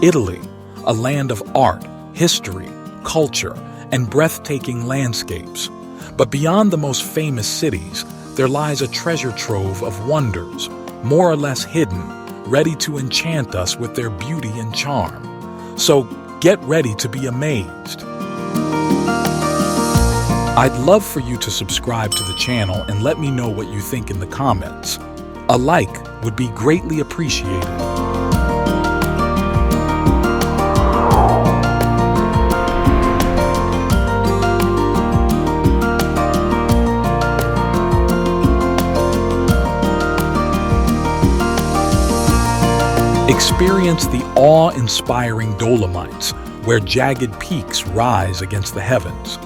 Italy, a land of art, history, culture, and breathtaking landscapes. But beyond the most famous cities, there lies a treasure trove of wonders, more or less hidden, ready to enchant us with their beauty and charm. So get ready to be amazed. I'd love for you to subscribe to the channel and let me know what you think in the comments. A like would be greatly appreciated. Experience the awe-inspiring Dolomites, where jagged peaks rise against the heavens.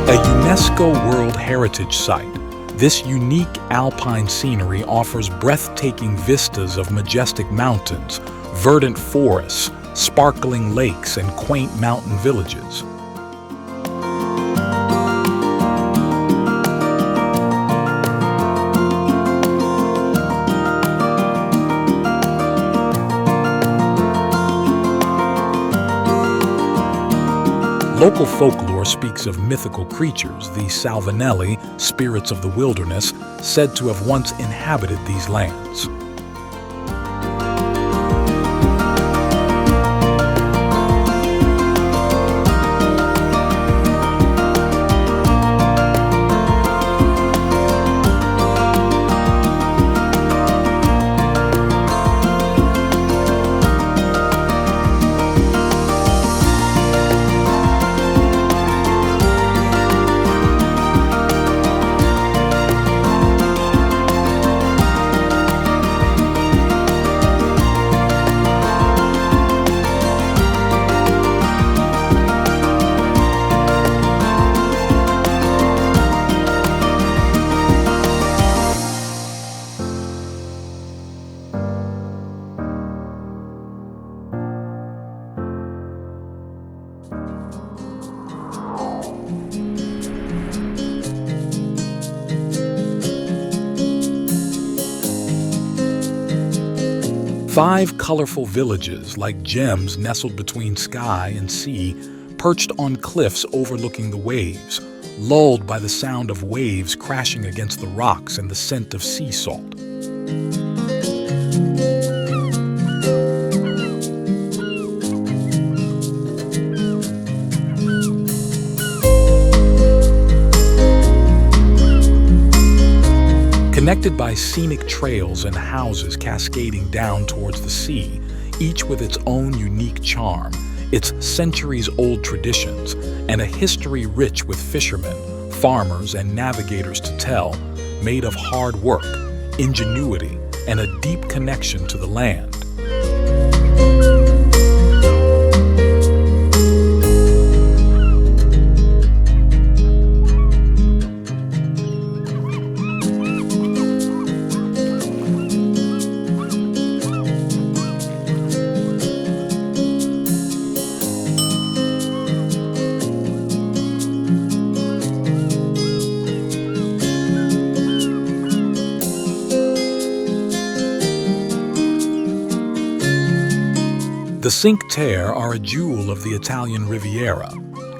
A UNESCO World Heritage Site, this unique alpine scenery offers breathtaking vistas of majestic mountains, verdant forests, sparkling lakes, and quaint mountain villages. Local folklore speaks of mythical creatures, the Salvinelli, spirits of the wilderness, said to have once inhabited these lands. Five colorful villages, like gems nestled between sky and sea, perched on cliffs overlooking the waves, lulled by the sound of waves crashing against the rocks and the scent of sea salt. Connected by scenic trails and houses cascading down towards the sea, each with its own unique charm, its centuries-old traditions, and a history rich with fishermen, farmers, and navigators to tell, made of hard work, ingenuity, and a deep connection to the land. The Cinque Terre are a jewel of the Italian Riviera,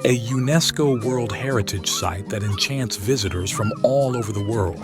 a UNESCO World Heritage Site that enchants visitors from all over the world.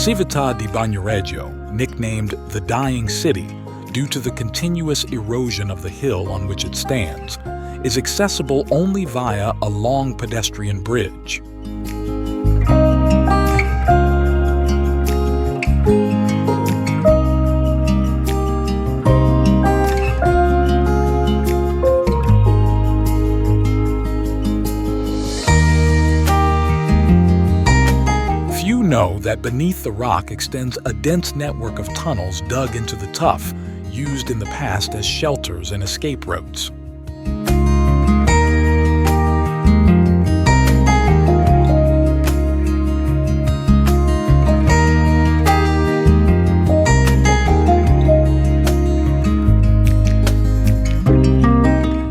Civita di Bagnoregio, nicknamed the Dying City due to the continuous erosion of the hill on which it stands, is accessible only via a long pedestrian bridge. Few know that beneath the rock extends a dense network of tunnels dug into the tuff, used in the past as shelters and escape routes.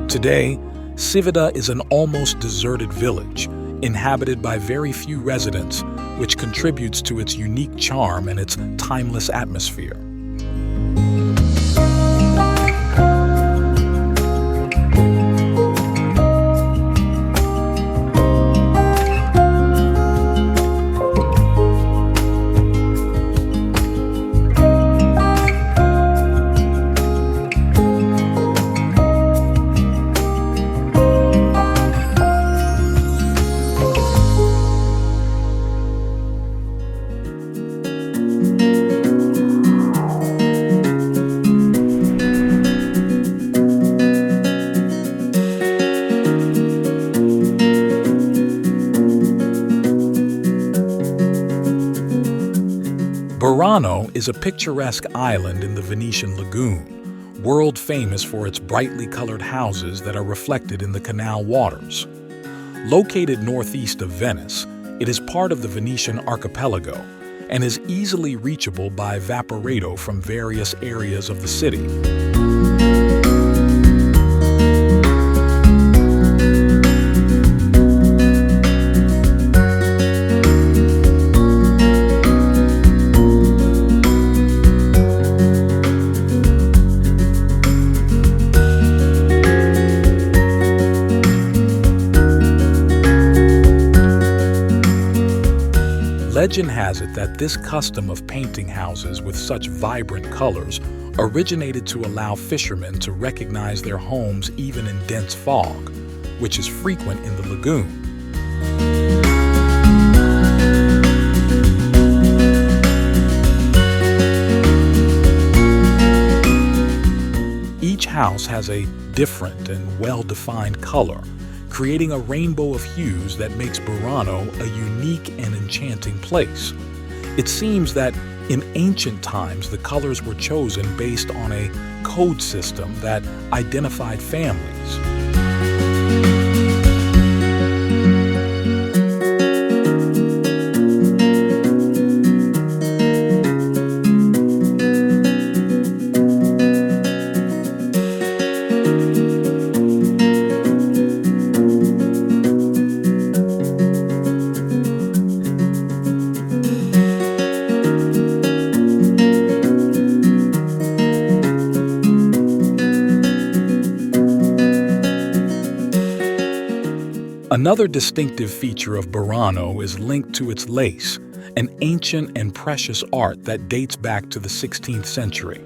Today, Civita is an almost deserted village, inhabited by very few residents, which contributes to its unique charm and its timeless atmosphere. Burano is a picturesque island in the Venetian lagoon, world famous for its brightly colored houses that are reflected in the canal waters. Located northeast of Venice, it is part of the Venetian archipelago and is easily reachable by vaporetto from various areas of the city. Legend has it that this custom of painting houses with such vibrant colors originated to allow fishermen to recognize their homes even in dense fog, which is frequent in the lagoon. Each house has a different and well-defined color, creating a rainbow of hues that makes Burano a unique and enchanting place. It seems that in ancient times the colors were chosen based on a code system that identified families. Another distinctive feature of Burano is linked to its lace, an ancient and precious art that dates back to the 16th century.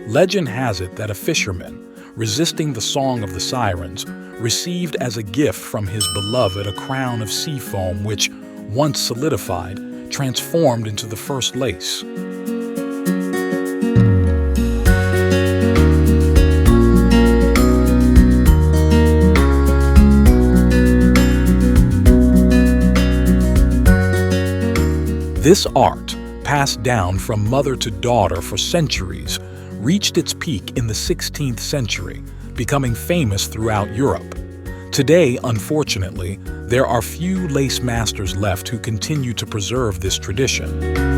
Legend has it that a fisherman, resisting the song of the sirens, received as a gift from his beloved a crown of sea foam which, once solidified, transformed into the first lace. This art, passed down from mother to daughter for centuries, reached its peak in the 16th century, becoming famous throughout Europe. Today, unfortunately, there are few lace masters left who continue to preserve this tradition.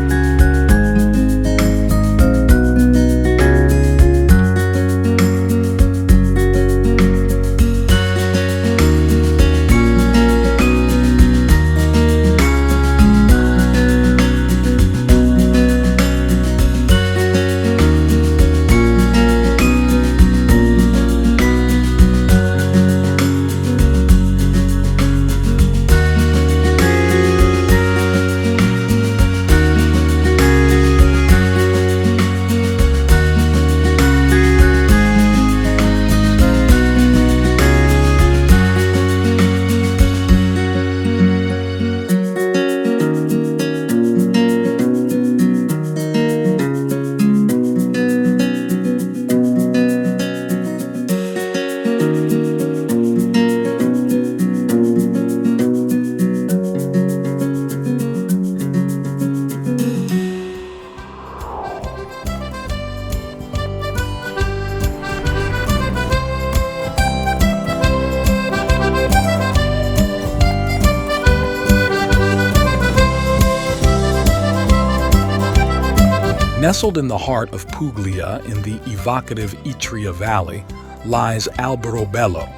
Nestled in the heart of Puglia in the evocative Etria Valley lies Alberobello,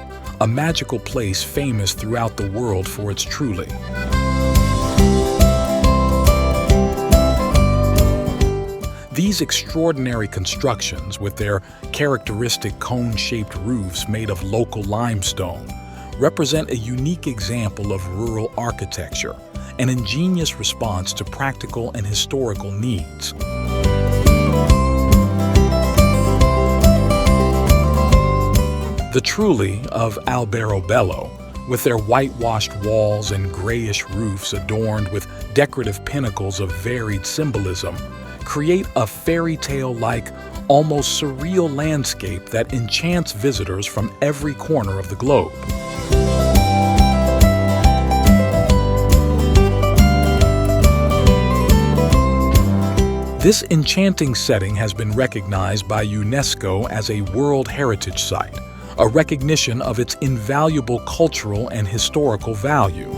a magical place famous throughout the world for its Trulli. These extraordinary constructions, with their characteristic cone-shaped roofs made of local limestone, represent a unique example of rural architecture, an ingenious response to practical and historical needs. The Trulli of Alberobello, with their whitewashed walls and grayish roofs adorned with decorative pinnacles of varied symbolism, create a fairy tale-like, almost surreal landscape that enchants visitors from every corner of the globe. This enchanting setting has been recognized by UNESCO as a World Heritage Site, a recognition of its invaluable cultural and historical value.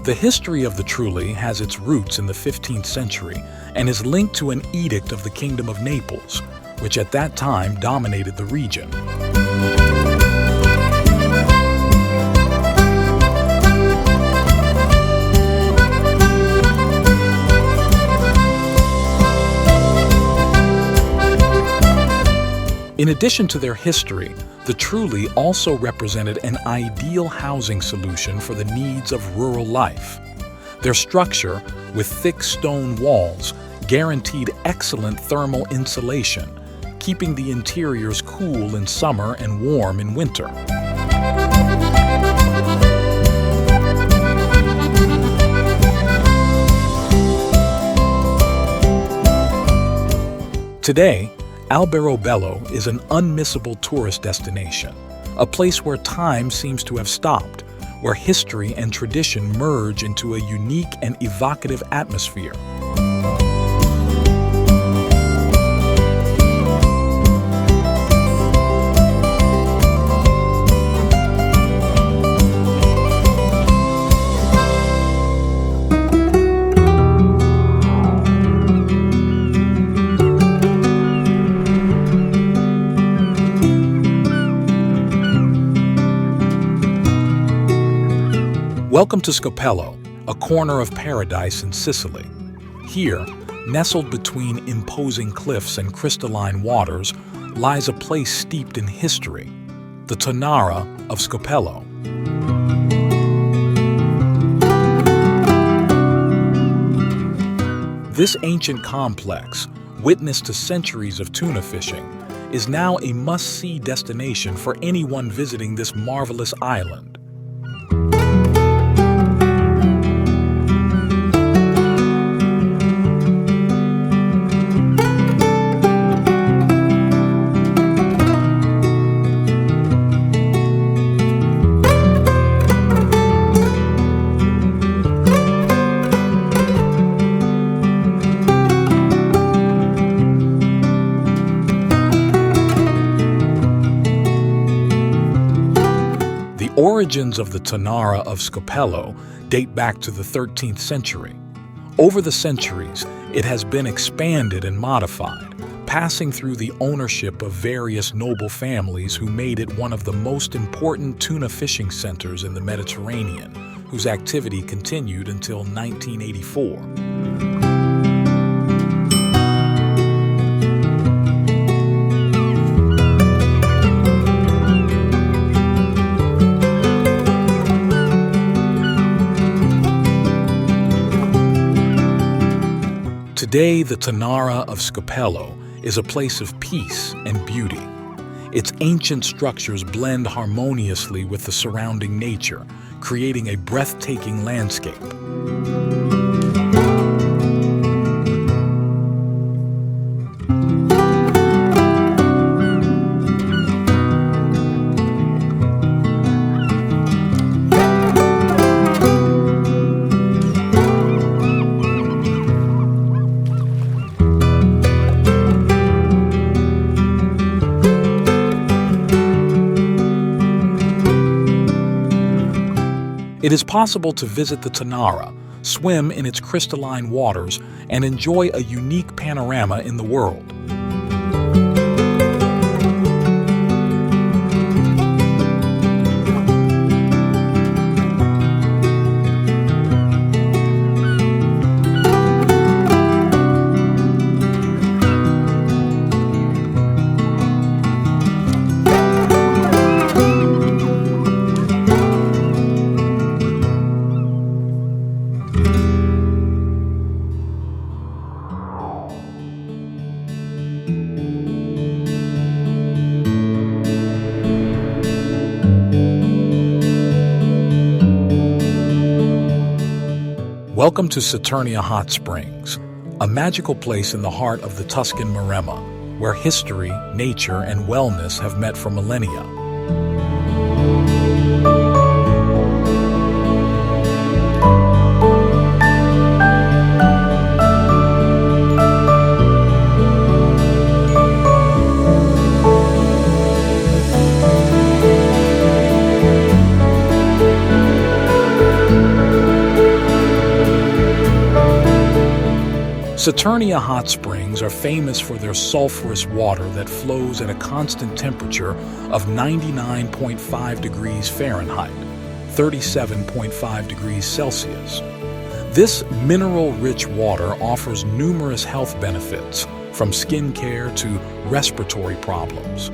The history of the Trulli has its roots in the 15th century and is linked to an edict of the Kingdom of Naples, which at that time dominated the region. In addition to their history, the Trulli also represented an ideal housing solution for the needs of rural life. Their structure, with thick stone walls, guaranteed excellent thermal insulation, keeping the interiors cool in summer and warm in winter. Today, Alberobello is an unmissable tourist destination, a place where time seems to have stopped, where history and tradition merge into a unique and evocative atmosphere. Welcome to Scopello, a corner of paradise in Sicily. Here, nestled between imposing cliffs and crystalline waters, lies a place steeped in history, the Tonnara of Scopello. This ancient complex, witness to centuries of tuna fishing, is now a must-see destination for anyone visiting this marvelous island. The origins of the Tonnara of Scopello date back to the 13th century. Over the centuries, it has been expanded and modified, passing through the ownership of various noble families who made it one of the most important tuna fishing centers in the Mediterranean, whose activity continued until 1984. Today, the Tonnara of Scopello is a place of peace and beauty. Its ancient structures blend harmoniously with the surrounding nature, creating a breathtaking landscape. It is possible to visit the Tonnara, swim in its crystalline waters, and enjoy a unique panorama in the world. Welcome to Saturnia Hot Springs, a magical place in the heart of the Tuscan Maremma, where history, nature, and wellness have met for millennia. Saturnia hot springs are famous for their sulfurous water that flows at a constant temperature of 99.5 degrees Fahrenheit, 37.5 degrees Celsius. This mineral-rich water offers numerous health benefits, from skin care to respiratory problems.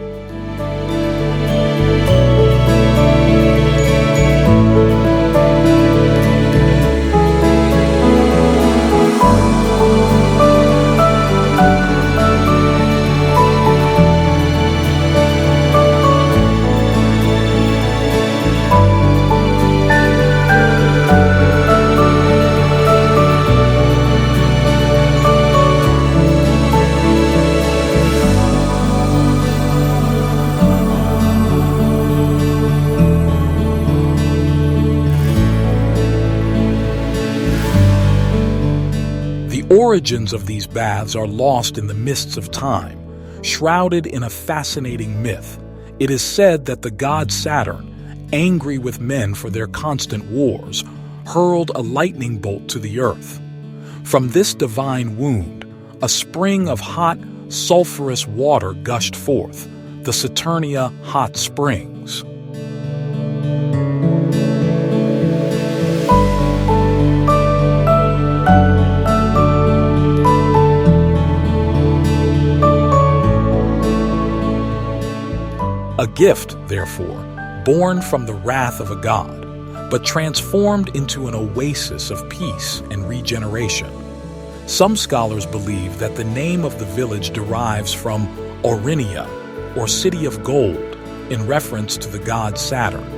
The origins of these baths are lost in the mists of time, shrouded in a fascinating myth. It is said that the god Saturn, angry with men for their constant wars, hurled a lightning bolt to the earth. From this divine wound, a spring of hot, sulfurous water gushed forth, the Saturnia Hot Springs. A gift, therefore, born from the wrath of a god, but transformed into an oasis of peace and regeneration. Some scholars believe that the name of the village derives from Aurinia, or City of Gold, in reference to the god Saturn.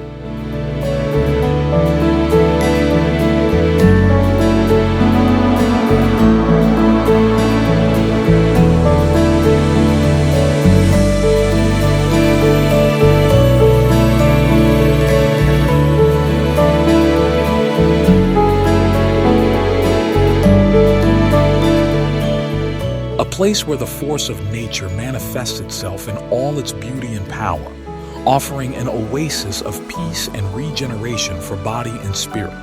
A place where the force of nature manifests itself in all its beauty and power, offering an oasis of peace and regeneration for body and spirit.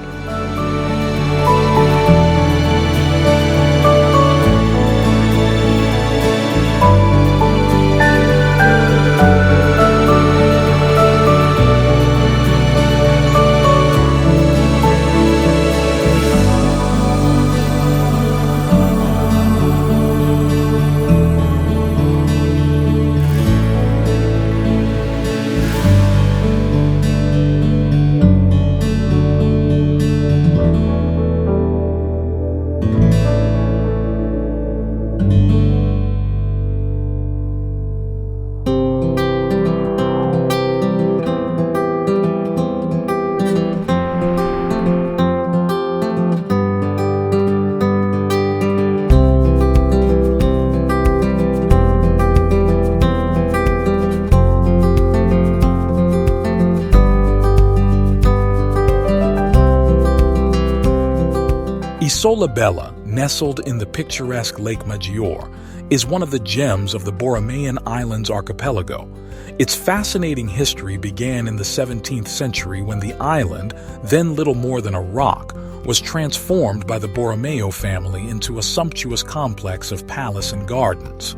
Isola Bella, nestled in the picturesque Lake Maggiore, is one of the gems of the Borromean Islands archipelago. Its fascinating history began in the 17th century when the island, then little more than a rock, was transformed by the Borromeo family into a sumptuous complex of palace and gardens.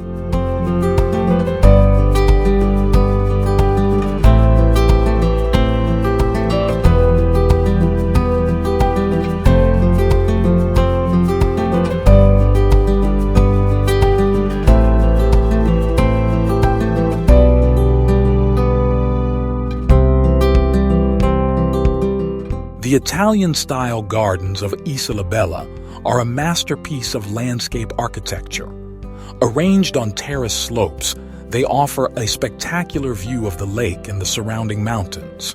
The Italian-style gardens of Isola Bella are a masterpiece of landscape architecture. Arranged on terraced slopes, they offer a spectacular view of the lake and the surrounding mountains.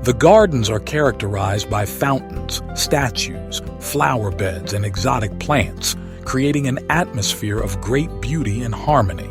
The gardens are characterized by fountains, statues, flower beds, and exotic plants, creating an atmosphere of great beauty and harmony.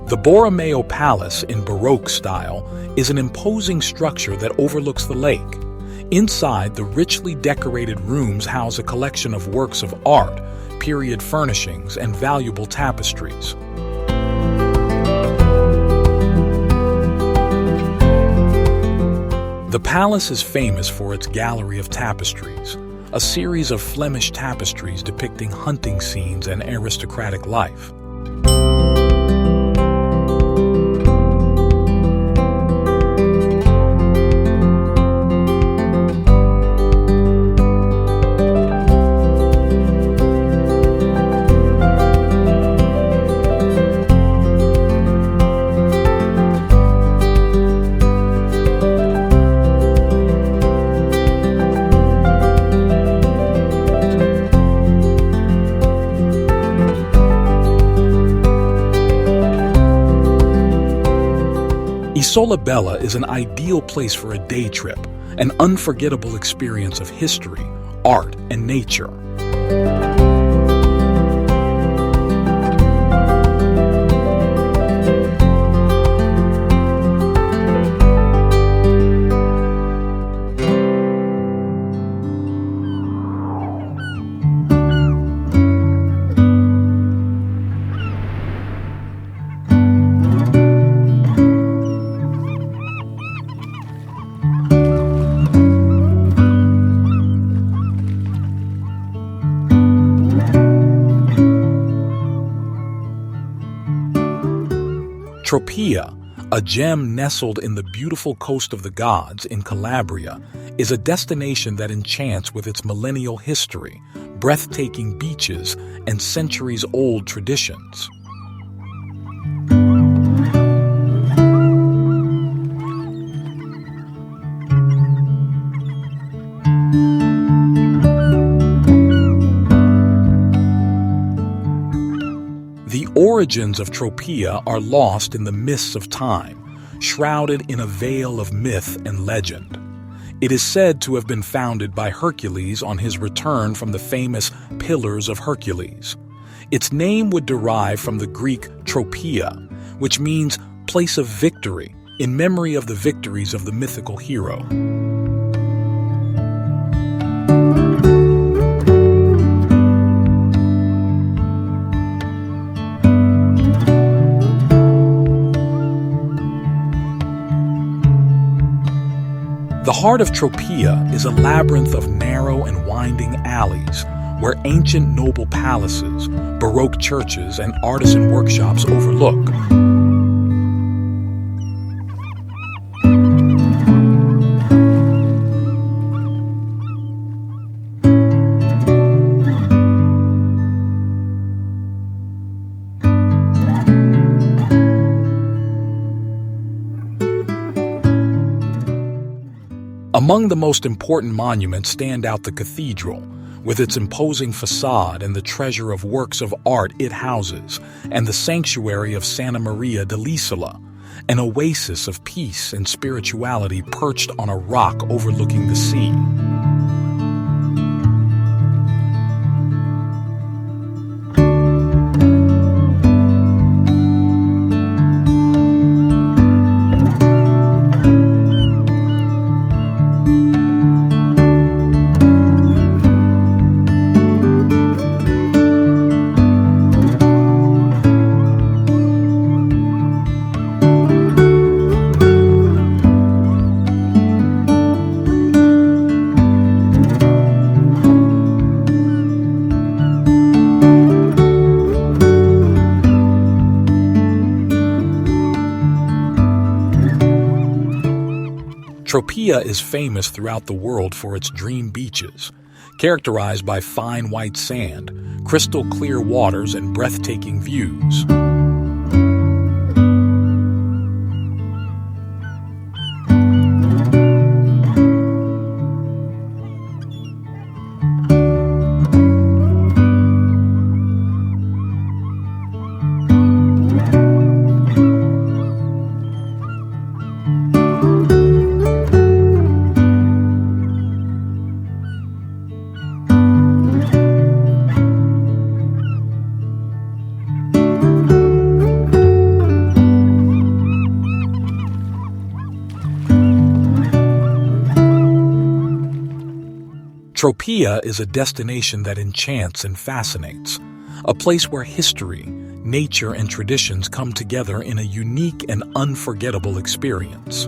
The Borromeo Palace in Baroque style is an imposing structure that overlooks the lake. Inside, the richly decorated rooms house a collection of works of art, period furnishings, and valuable tapestries. The palace is famous for its gallery of tapestries, a series of Flemish tapestries depicting hunting scenes and aristocratic life. Isola Bella is an ideal place for a day trip, an unforgettable experience of history, art, and nature. Tropea, a gem nestled in the beautiful coast of the gods in Calabria, is a destination that enchants with its millennial history, breathtaking beaches, and centuries-old traditions. The origins of Tropea are lost in the mists of time, shrouded in a veil of myth and legend. It is said to have been founded by Hercules on his return from the famous Pillars of Hercules. Its name would derive from the Greek Tropea, which means place of victory, in memory of the victories of the mythical hero. The heart of Tropea is a labyrinth of narrow and winding alleys, where ancient noble palaces, Baroque churches, and artisan workshops overlook. Among the most important monuments stand out the cathedral, with its imposing facade and the treasure of works of art it houses, and the sanctuary of Santa Maria dell'Isola, an oasis of peace and spirituality perched on a rock overlooking the sea. Tropea is famous throughout the world for its dream beaches, characterized by fine white sand, crystal clear waters, and breathtaking views. Tropea is a destination that enchants and fascinates, a place where history, nature, and traditions come together in a unique and unforgettable experience.